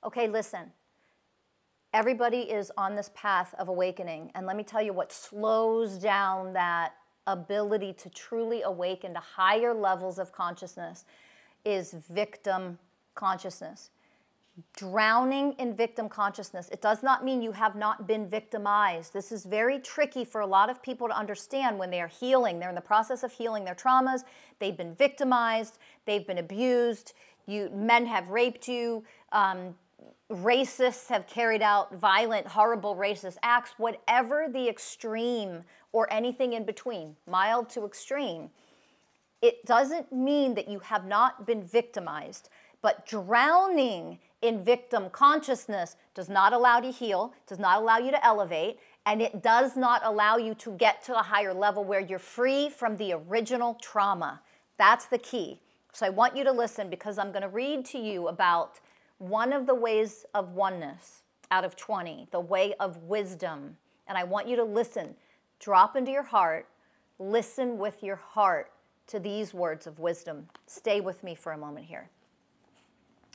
Okay, listen. Everybody is on this path of awakening, and let me tell you what slows down that ability to truly awaken to higher levels of consciousness is victim consciousness. Drowning in victim consciousness. It does not mean you have not been victimized. This is very tricky for a lot of people to understand when they are healing. They're in the process of healing their traumas. They've been victimized. They've been abused. Men have raped you. Racists have carried out violent, horrible racist acts. Whatever the extreme or anything in between, mild to extreme, it doesn't mean that you have not been victimized. But drowning in victim consciousness does not allow you to heal, does not allow you to elevate, and it does not allow you to get to a higher level where you're free from the original trauma. That's the key. So I want you to listen because I'm going to read to you about one of the ways of oneness out of 20, the way of wisdom. And I want you to listen. Drop into your heart. Listen with your heart to these words of wisdom. Stay with me for a moment here.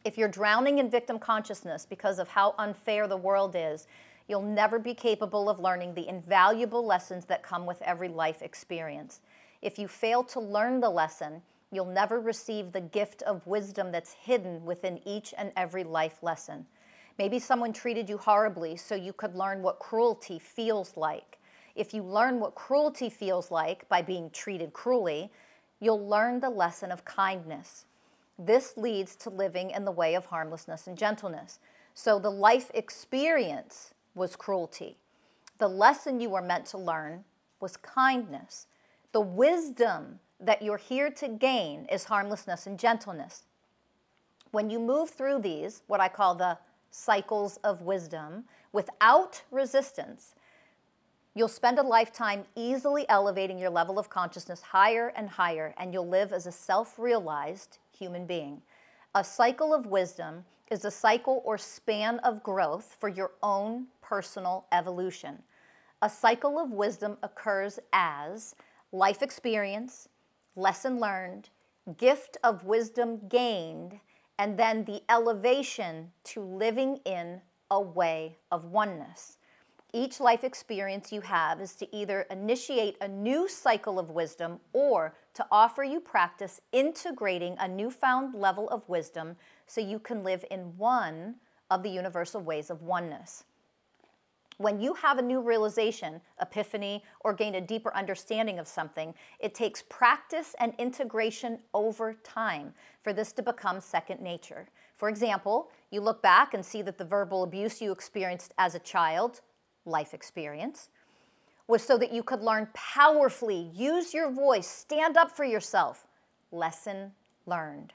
If you're drowning in victim consciousness because of how unfair the world is, you'll never be capable of learning the invaluable lessons that come with every life experience. If you fail to learn the lesson, you'll never receive the gift of wisdom that's hidden within each and every life lesson. Maybe someone treated you horribly so you could learn what cruelty feels like. If you learn what cruelty feels like by being treated cruelly, you'll learn the lesson of kindness. This leads to living in the way of harmlessness and gentleness. So the life experience was cruelty. The lesson you were meant to learn was kindness. The wisdom that you're here to gain is harmlessness and gentleness. When you move through these, what I call the cycles of wisdom, without resistance, you'll spend a lifetime easily elevating your level of consciousness higher and higher, and you'll live as a self-realized human being. A cycle of wisdom is a cycle or span of growth for your own personal evolution. A cycle of wisdom occurs as life experience, lesson learned, gift of wisdom gained, and then the elevation to living in a way of oneness. Each life experience you have is to either initiate a new cycle of wisdom or to offer you practice integrating a newfound level of wisdom so you can live in one of the universal ways of oneness. When you have a new realization, epiphany, or gain a deeper understanding of something, it takes practice and integration over time for this to become second nature. For example, you look back and see that the verbal abuse you experienced as a child, life experience, was so that you could learn powerfully, use your voice, stand up for yourself. Lesson learned.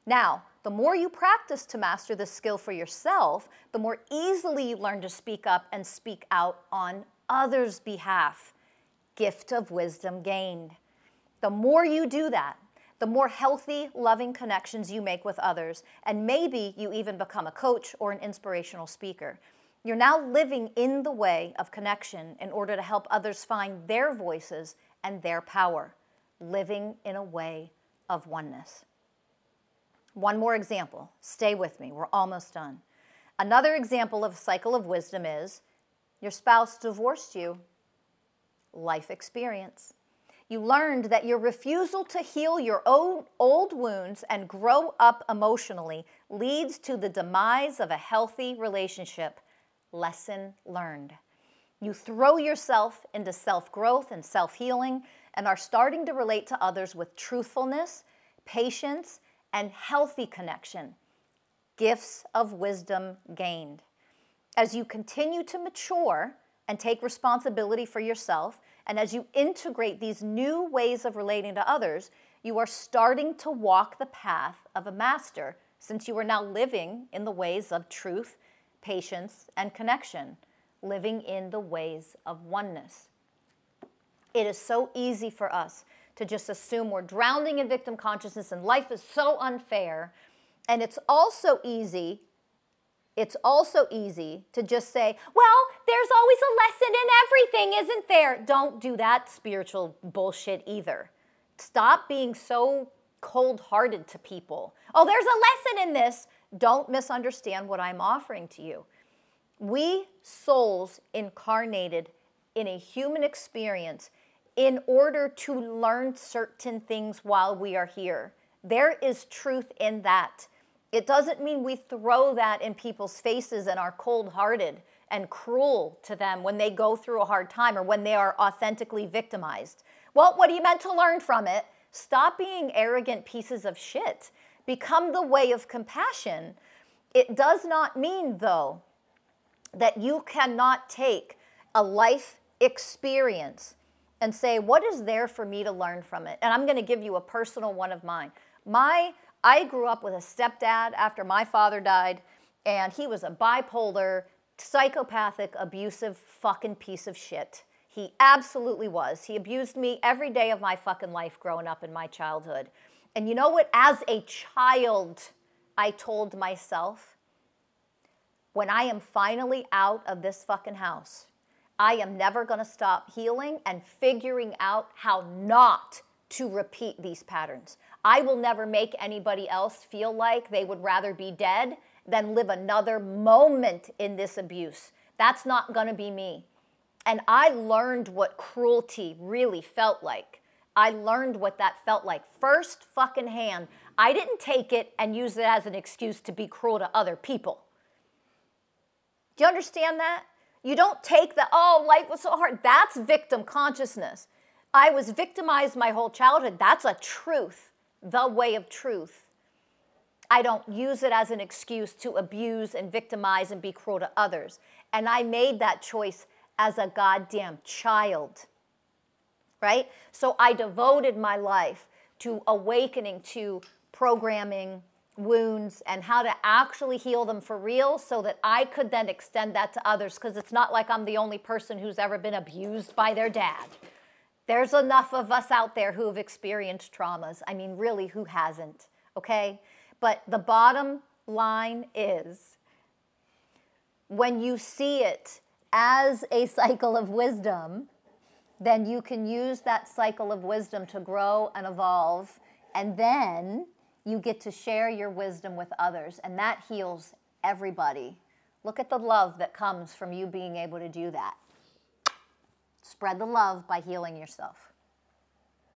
Now, the more you practice to master this skill for yourself, the more easily you learn to speak up and speak out on others' behalf. Gift of wisdom gained. The more you do that, the more healthy, loving connections you make with others, and maybe you even become a coach or an inspirational speaker. You're now living in the way of connection in order to help others find their voices and their power, living in a way of oneness. One more example. Stay with me. We're almost done. Another example of a cycle of wisdom is your spouse divorced you. Life experience. You learned that your refusal to heal your own old wounds and grow up emotionally leads to the demise of a healthy relationship. Lesson learned. You throw yourself into self-growth and self-healing and are starting to relate to others with truthfulness, patience, and healthy connection. Gifts of wisdom gained. As you continue to mature and take responsibility for yourself, and as you integrate these new ways of relating to others, you are starting to walk the path of a master, since you are now living in the ways of truth, patience, and connection, living in the ways of oneness. It is so easy for us to just assume we're drowning in victim consciousness and life is so unfair. And it's also easy to just say, well, there's always a lesson in everything, isn't there? Don't do that spiritual bullshit either. Stop being so cold-hearted to people. Oh, there's a lesson in this. Don't misunderstand what I'm offering to you. We souls incarnated in a human experience in order to learn certain things while we are here. There is truth in that. It doesn't mean we throw that in people's faces and are cold-hearted and cruel to them when they go through a hard time or when they are authentically victimized. Well, what are you meant to learn from it? Stop being arrogant pieces of shit. Become the way of compassion. It does not mean, though, that you cannot take a life experience and say, what is there for me to learn from it? And I'm going to give you a personal one of mine. I grew up with a stepdad after my father died, and he was a bipolar, psychopathic, abusive fucking piece of shit. He absolutely was. He abused me every day of my fucking life growing up in my childhood. And you know what? As a child, I told myself, when I am finally out of this fucking house, I am never going to stop healing and figuring out how not to repeat these patterns. I will never make anybody else feel like they would rather be dead than live another moment in this abuse. That's not going to be me. And I learned what cruelty really felt like. I learned what that felt like. First fucking hand. I didn't take it and use it as an excuse to be cruel to other people. Do you understand that? You don't take the, oh, life was so hard. That's victim consciousness. I was victimized my whole childhood. That's a truth, the way of truth. I don't use it as an excuse to abuse and victimize and be cruel to others. And I made that choice as a goddamn child, right? So I devoted my life to awakening to programming, wounds, and how to actually heal them for real so that I could then extend that to others, because it's not like I'm the only person who's ever been abused by their dad. There's enough of us out there who have experienced traumas. I mean, really, who hasn't, okay? But the bottom line is, when you see it as a cycle of wisdom, then you can use that cycle of wisdom to grow and evolve, and then you get to share your wisdom with others, and that heals everybody. Look at the love that comes from you being able to do that. Spread the love by healing yourself.